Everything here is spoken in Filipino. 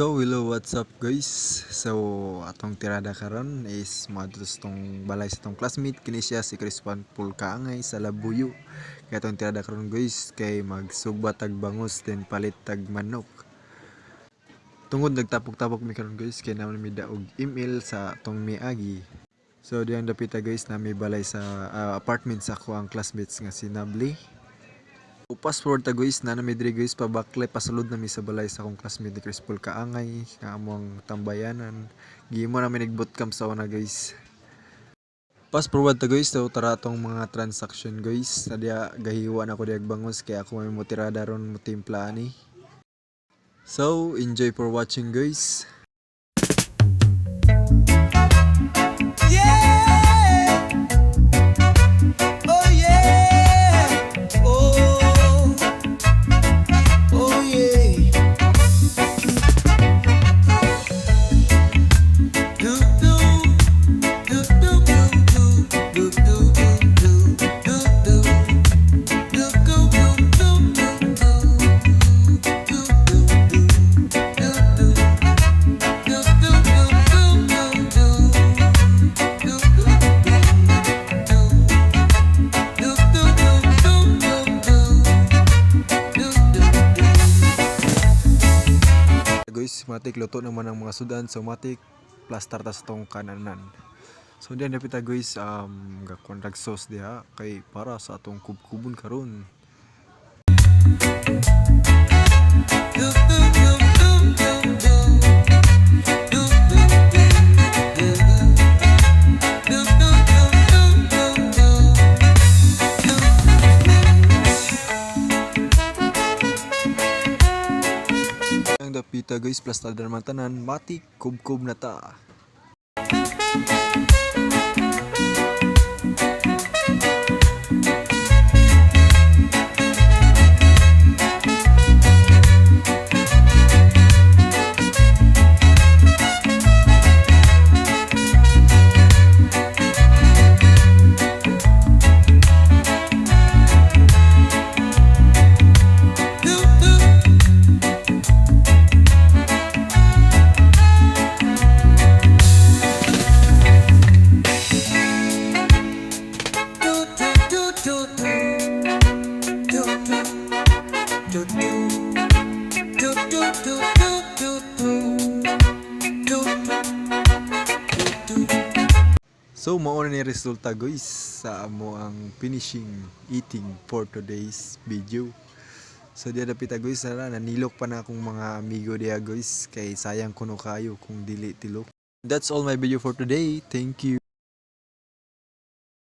So hello, what's up guys? So atong tirada karon is madtos tong balay sa tong classmate kini siya si Crispan Pulkaangay sa Labuyo. Kaya atong tirada karon guys kay magsugba tag bangus then palit tag manok. Tungod nagtapok-tapok mi karon guys kay naman mi daog email sa tong miagi. So diyan dapita guys na may balay sa apartment sa ako ang classmates nga si Nabli. Upas forward ta guys na namidri guys pabakle pasulod na mi sa balay sa akong classmate ni Chris Pulkaangay nga among tambayanan. Gihimo na mi nag-bootcamp sa una guys. Pass forward ta guys so tara tong mga transaction guys. Sadya gahiwa na ko diag bangus kaya ako may motirada ron mo timpla ani. So enjoy for watching guys. Guys, matik luto naman ang mga sudan so matik plaster ta sa tong kananan. So diyan napita guys gakon rag sauce diha kay para sa atong kubkubon karon. Dapita guys plus tada naman tanan matik kubkub na ta. So mao na ni resulta guys sa amo ang finishing eating for today's video. So diya dapita guys na nanilok pa na akong mga amigo diya guys kay sayang kuno kayo kung dili tilok. That's all my video for today. Thank you.